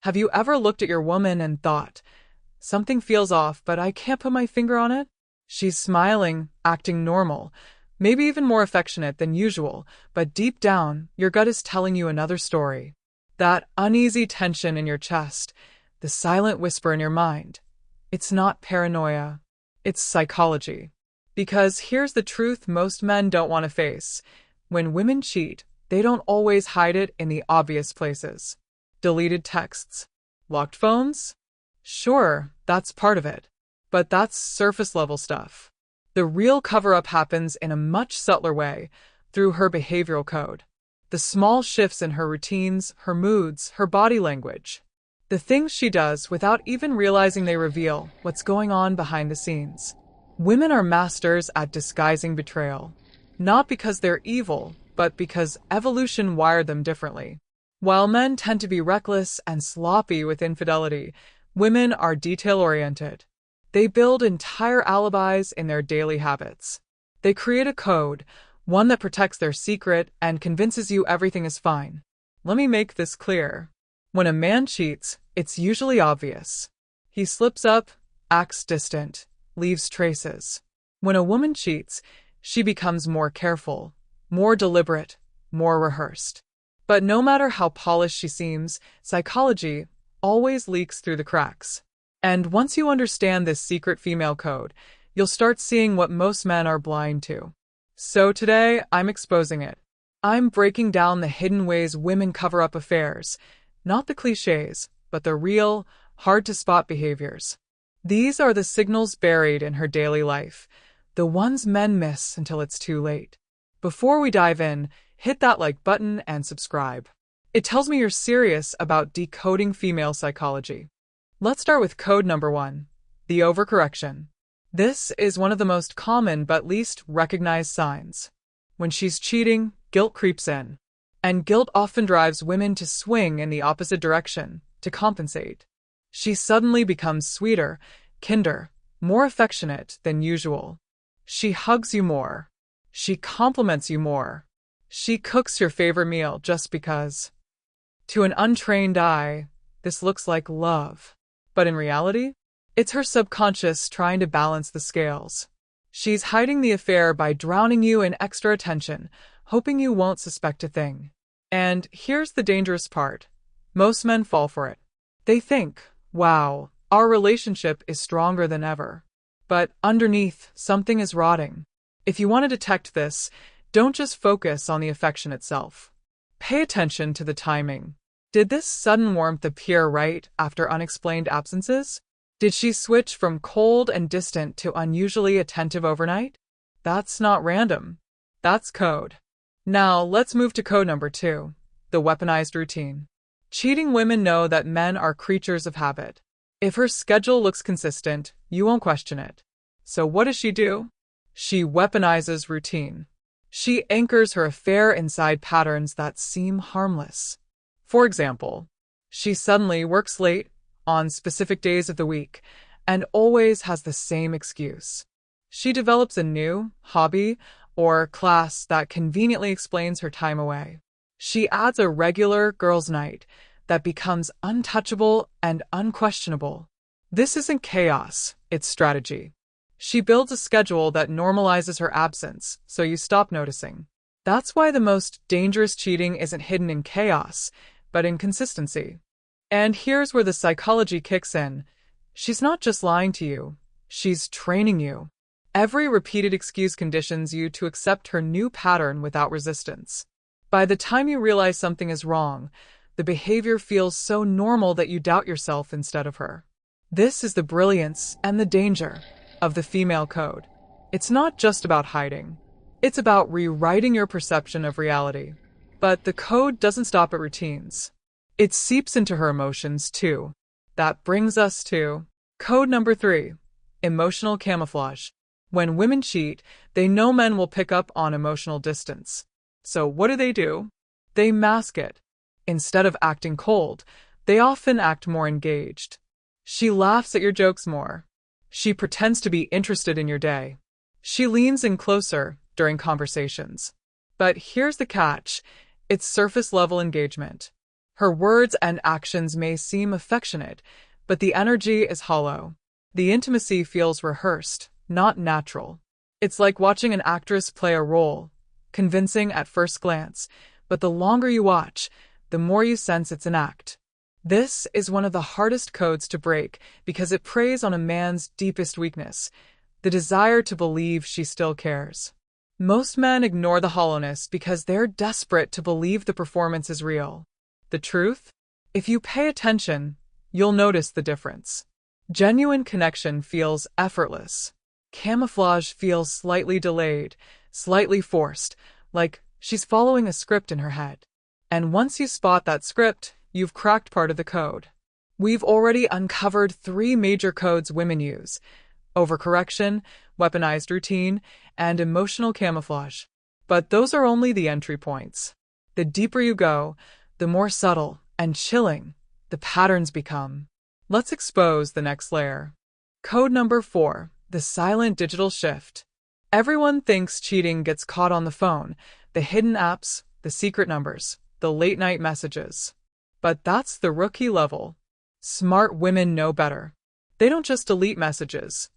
Have you ever looked at your woman and thought, something feels off, but I can't put my finger on it? She's smiling, acting normal, maybe even more affectionate than usual, but deep down, your gut is telling you another story. That uneasy tension in your chest, the silent whisper in your mind. It's not paranoia, it's psychology. Because here's the truth most men don't want to face. When women cheat, they don't always hide it in the obvious places. Deleted texts, locked phones? Sure, that's part of it. But that's surface-level stuff. The real cover-up happens in a much subtler way, through her behavioral code. The small shifts in her routines, her moods, her body language. The things she does without even realizing they reveal what's going on behind the scenes. Women are masters at disguising betrayal. Not because they're evil, but because evolution wired them differently. While men tend to be reckless and sloppy with infidelity, women are detail-oriented. They build entire alibis in their daily habits. They create a code, one that protects their secret and convinces you everything is fine. Let me make this clear. When a man cheats, it's usually obvious. He slips up, acts distant, leaves traces. When a woman cheats, she becomes more careful, more deliberate, more rehearsed. But no matter how polished she seems, psychology always leaks through the cracks. And once you understand this secret female code, you'll start seeing what most men are blind to. So today, I'm exposing it. I'm breaking down the hidden ways women cover up affairs, not the cliches, but the real, hard-to-spot behaviors. These are the signals buried in her daily life, the ones men miss until it's too late. Before we dive in, hit that like button and subscribe. It tells me you're serious about decoding female psychology. Let's start with code number 1, the overcorrection. This is one of the most common but least recognized signs. When she's cheating, guilt creeps in. And guilt often drives women to swing in the opposite direction, to compensate. She suddenly becomes sweeter, kinder, more affectionate than usual. She hugs you more. She compliments you more. She cooks your favorite meal just because. To an untrained eye, this looks like love. But in reality, it's her subconscious trying to balance the scales. She's hiding the affair by drowning you in extra attention, hoping you won't suspect a thing. And here's the dangerous part. Most men fall for it. They think, wow, our relationship is stronger than ever. But underneath, something is rotting. If you want to detect this, don't just focus on the affection itself. Pay attention to the timing. Did this sudden warmth appear right after unexplained absences? Did she switch from cold and distant to unusually attentive overnight? That's not random. That's code. Now, let's move to code number 2, the weaponized routine. Cheating women know that men are creatures of habit. If her schedule looks consistent, you won't question it. So what does she do? She weaponizes routine. She anchors her affair inside patterns that seem harmless. For example, she suddenly works late on specific days of the week and always has the same excuse. She develops a new hobby or class that conveniently explains her time away. She adds a regular girls' night that becomes untouchable and unquestionable. This isn't chaos, it's strategy. She builds a schedule that normalizes her absence, so you stop noticing. That's why the most dangerous cheating isn't hidden in chaos, but in consistency. And here's where the psychology kicks in. She's not just lying to you, she's training you. Every repeated excuse conditions you to accept her new pattern without resistance. By the time you realize something is wrong, the behavior feels so normal that you doubt yourself instead of her. This is the brilliance and the danger of the female code. It's not just about hiding. It's about rewriting your perception of reality. But the code doesn't stop at routines. It seeps into her emotions too. That brings us to code number 3, emotional camouflage. When women cheat, they know men will pick up on emotional distance. So what do? They mask it. Instead of acting cold, they often act more engaged. She laughs at your jokes more. She pretends to be interested in your day. She leans in closer during conversations. But here's the catch. It's surface-level engagement. Her words and actions may seem affectionate, but the energy is hollow. The intimacy feels rehearsed, not natural. It's like watching an actress play a role, convincing at first glance, but the longer you watch, the more you sense it's an act. This is one of the hardest codes to break because it preys on a man's deepest weakness, the desire to believe she still cares. Most men ignore the hollowness because they're desperate to believe the performance is real. The truth? If you pay attention, you'll notice the difference. Genuine connection feels effortless. Camouflage feels slightly delayed, slightly forced, like she's following a script in her head. And once you spot that script, you've cracked part of the code. We've already uncovered 3 major codes women use: overcorrection, weaponized routine, and emotional camouflage. But those are only the entry points. The deeper you go, the more subtle and chilling the patterns become. Let's expose the next layer. Code number 4, the silent digital shift. Everyone thinks cheating gets caught on the phone, the hidden apps, the secret numbers, the late-night messages. But that's the rookie level. Smart women know better. They don't just delete messages.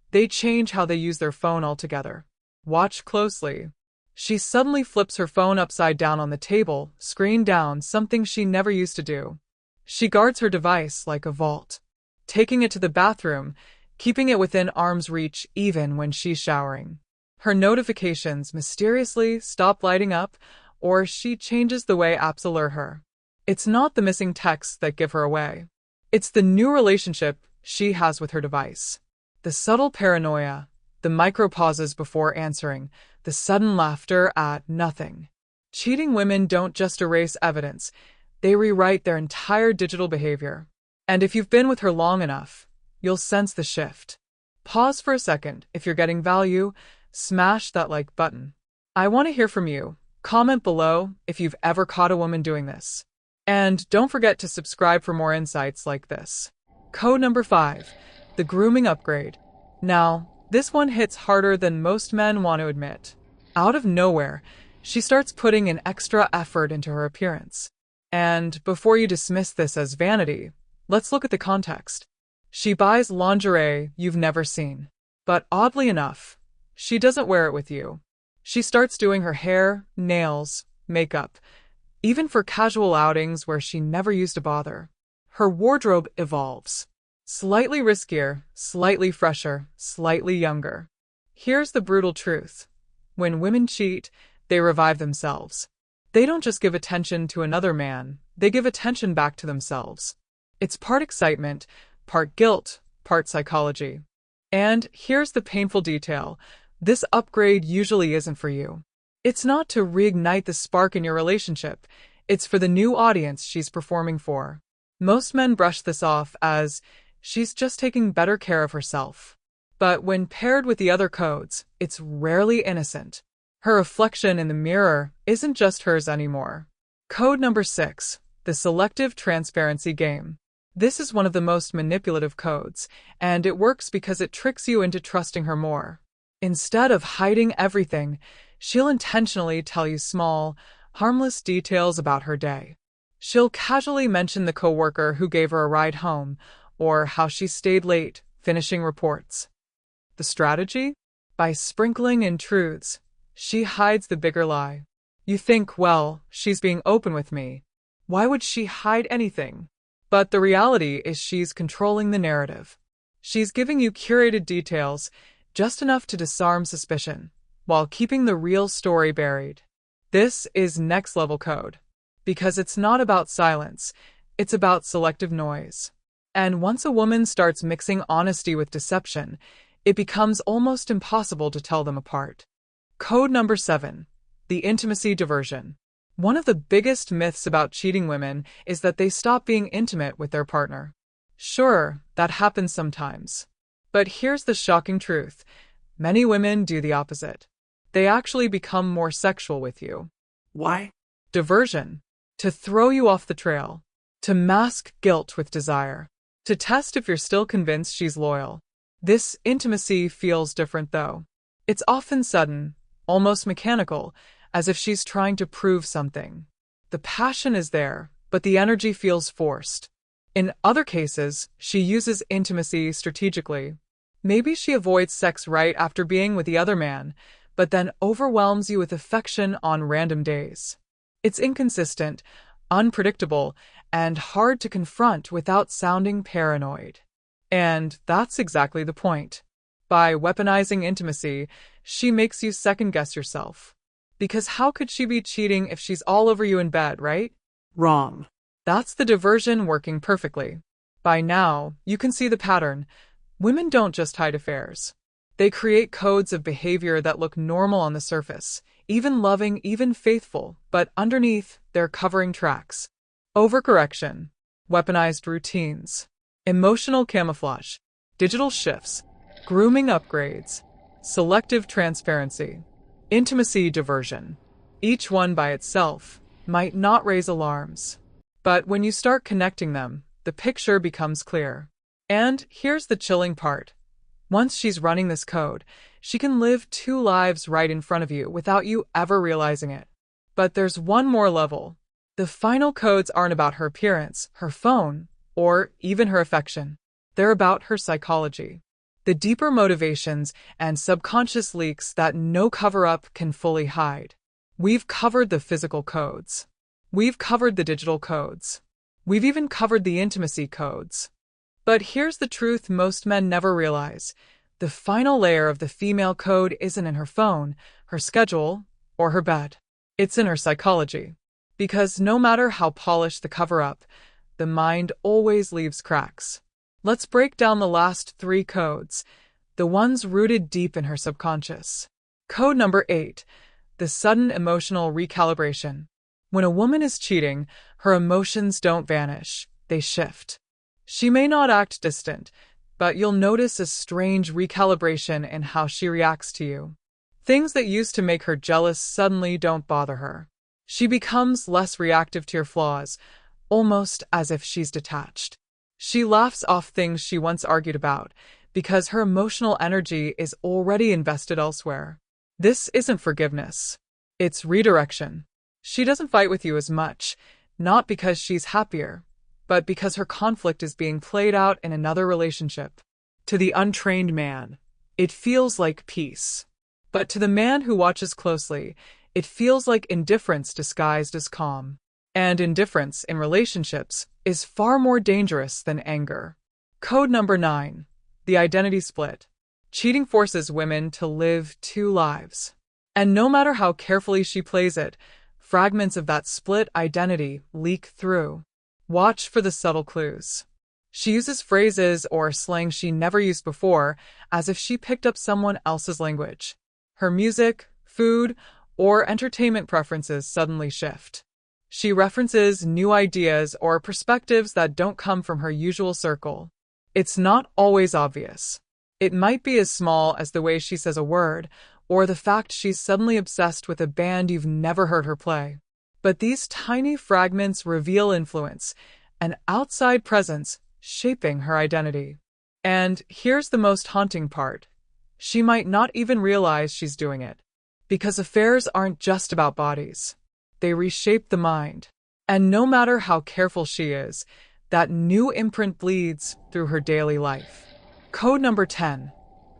They change how they use their phone altogether. Watch closely. She suddenly flips her phone upside down on the table, screen down, something she never used to do. She guards her device like a vault, taking it to the bathroom, keeping it within arm's reach even when she's showering. Her notifications mysteriously stop lighting up, or she changes the way apps alert her. It's not the missing texts that give her away. It's the new relationship she has with her device. The subtle paranoia, the micro pauses before answering, the sudden laughter at nothing. Cheating women don't just erase evidence, they rewrite their entire digital behavior. And if you've been with her long enough, you'll sense the shift. Pause for a second. If you're getting value, smash that like button. I want to hear from you. Comment below if you've ever caught a woman doing this. And don't forget to subscribe for more insights like this. Code number 5, the grooming upgrade. Now, this one hits harder than most men want to admit. Out of nowhere, she starts putting an extra effort into her appearance. And before you dismiss this as vanity, let's look at the context. She buys lingerie you've never seen. But oddly enough, she doesn't wear it with you. She starts doing her hair, nails, makeup, even for casual outings where she never used to bother. Her wardrobe evolves. Slightly riskier, slightly fresher, slightly younger. Here's the brutal truth. When women cheat, they revive themselves. They don't just give attention to another man, they give attention back to themselves. It's part excitement, part guilt, part psychology. And here's the painful detail. This upgrade usually isn't for you. It's not to reignite the spark in your relationship. It's for the new audience she's performing for. Most men brush this off as she's just taking better care of herself. But when paired with the other codes, it's rarely innocent. Her reflection in the mirror isn't just hers anymore. Code number 6, the selective transparency game. This is one of the most manipulative codes, and it works because it tricks you into trusting her more. Instead of hiding everything, she'll intentionally tell you small, harmless details about her day. She'll casually mention the coworker who gave her a ride home, or how she stayed late, finishing reports. The strategy? By sprinkling in truths, she hides the bigger lie. You think, well, she's being open with me. Why would she hide anything? But the reality is she's controlling the narrative. She's giving you curated details, just enough to disarm suspicion, while keeping the real story buried. This is next-level code. Because it's not about silence, it's about selective noise. And once a woman starts mixing honesty with deception, it becomes almost impossible to tell them apart. Code number 7, the intimacy diversion. One of the biggest myths about cheating women is that they stop being intimate with their partner. Sure, that happens sometimes. But here's the shocking truth. Many women do the opposite. They actually become more sexual with you. Why? Diversion. To throw you off the trail. To mask guilt with desire. To test if you're still convinced she's loyal. This intimacy feels different though. It's often sudden, almost mechanical, as if she's trying to prove something. The passion is there, but the energy feels forced. In other cases, she uses intimacy strategically. Maybe she avoids sex right after being with the other man, but then overwhelms you with affection on random days. It's inconsistent, unpredictable, and hard to confront without sounding paranoid. And that's exactly the point. By weaponizing intimacy, she makes you second-guess yourself. Because how could she be cheating if she's all over you in bed, right? Wrong. That's the diversion working perfectly. By now, you can see the pattern. Women don't just hide affairs. They create codes of behavior that look normal on the surface, even loving, even faithful, but underneath, they're covering tracks. Overcorrection, weaponized routines, emotional camouflage, digital shifts, grooming upgrades, selective transparency, intimacy diversion. Each one by itself might not raise alarms. But when you start connecting them, the picture becomes clear. And here's the chilling part. Once she's running this code, she can live two lives right in front of you without you ever realizing it. But there's one more level. The final codes aren't about her appearance, her phone, or even her affection. They're about her psychology. The deeper motivations and subconscious leaks that no cover-up can fully hide. We've covered the physical codes. We've covered the digital codes. We've even covered the intimacy codes. But here's the truth most men never realize. The final layer of the female code isn't in her phone, her schedule, or her bed. It's in her psychology. Because no matter how polished the cover-up, the mind always leaves cracks. Let's break down the last three codes, the ones rooted deep in her subconscious. Code number 8, the sudden emotional recalibration. When a woman is cheating, her emotions don't vanish, they shift. She may not act distant, but you'll notice a strange recalibration in how she reacts to you. Things that used to make her jealous suddenly don't bother her. She becomes less reactive to your flaws, almost as if she's detached. She laughs off things she once argued about, because her emotional energy is already invested elsewhere. This isn't forgiveness. It's redirection. She doesn't fight with you as much, not because she's happier, but because her conflict is being played out in another relationship. To the untrained man, it feels like peace. But to the man who watches closely, it feels like indifference disguised as calm. And indifference in relationships is far more dangerous than anger. Code number 9, the identity split. Cheating forces women to live two lives. And no matter how carefully she plays it, fragments of that split identity leak through. Watch for the subtle clues. She uses phrases or slang she never used before, as if she picked up someone else's language. Her music, food, or entertainment preferences suddenly shift. She references new ideas or perspectives that don't come from her usual circle. It's not always obvious. It might be as small as the way she says a word, or the fact she's suddenly obsessed with a band you've never heard her play. But these tiny fragments reveal influence, an outside presence shaping her identity. And here's the most haunting part. She might not even realize she's doing it. Because affairs aren't just about bodies. They reshape the mind. And no matter how careful she is, that new imprint bleeds through her daily life. Code number 10,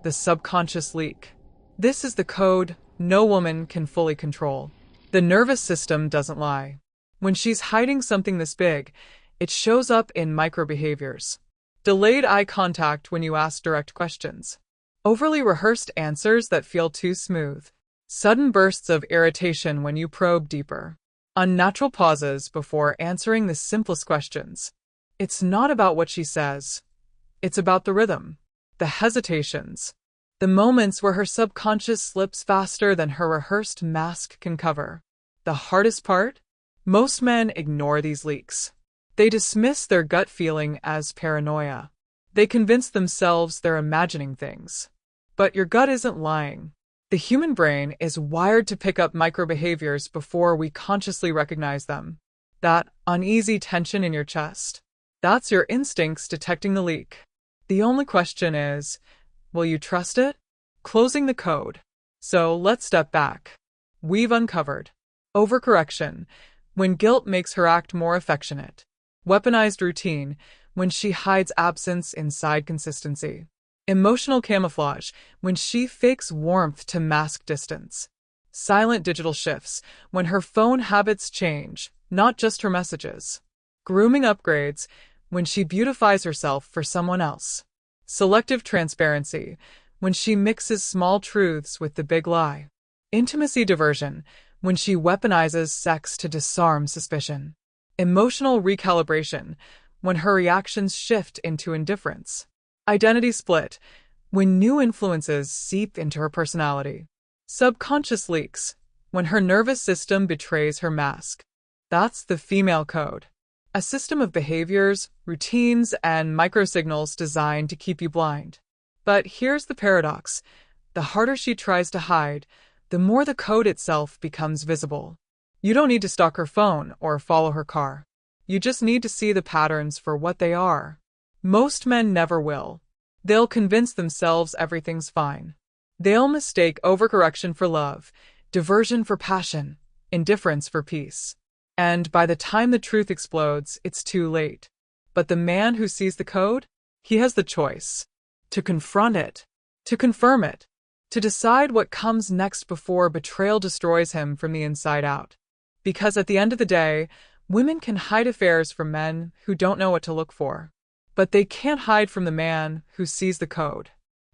the subconscious leak. This is the code no woman can fully control. The nervous system doesn't lie. When she's hiding something this big, it shows up in microbehaviors. Delayed eye contact when you ask direct questions. Overly rehearsed answers that feel too smooth. Sudden bursts of irritation when you probe deeper. Unnatural pauses before answering the simplest questions. It's not about what she says. It's about the rhythm, the hesitations, the moments where her subconscious slips faster than her rehearsed mask can cover. The hardest part? Most men ignore these leaks. They dismiss their gut feeling as paranoia. They convince themselves they're imagining things. But your gut isn't lying. The human brain is wired to pick up microbehaviors before we consciously recognize them. That uneasy tension in your chest. That's your instincts detecting the leak. The only question is, will you trust it? Closing the code. So let's step back. We've uncovered overcorrection, when guilt makes her act more affectionate. Weaponized routine, when she hides absence inside consistency. Emotional camouflage, when she fakes warmth to mask distance. Silent digital shifts, when her phone habits change, not just her messages. Grooming upgrades, when she beautifies herself for someone else. Selective transparency, when she mixes small truths with the big lie. Intimacy diversion, when she weaponizes sex to disarm suspicion. Emotional recalibration, when her reactions shift into indifference. Identity split, when new influences seep into her personality. Subconscious leaks, when her nervous system betrays her mask. That's the female code. A system of behaviors, routines, and microsignals designed to keep you blind. But here's the paradox. The harder she tries to hide, the more the code itself becomes visible. You don't need to stalk her phone or follow her car. You just need to see the patterns for what they are. Most men never will. They'll convince themselves everything's fine. They'll mistake overcorrection for love, diversion for passion, indifference for peace. And by the time the truth explodes, it's too late. But the man who sees the code, he has the choice. To confront it, to confirm it, to decide what comes next before betrayal destroys him from the inside out. Because at the end of the day, women can hide affairs from men who don't know what to look for. But they can't hide from the man who sees the code.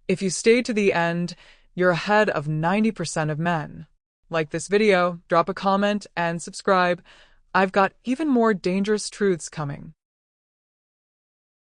If you stay to the end, you're ahead of 90% of men. Like this video, drop a comment, and subscribe. I've got even more dangerous truths coming.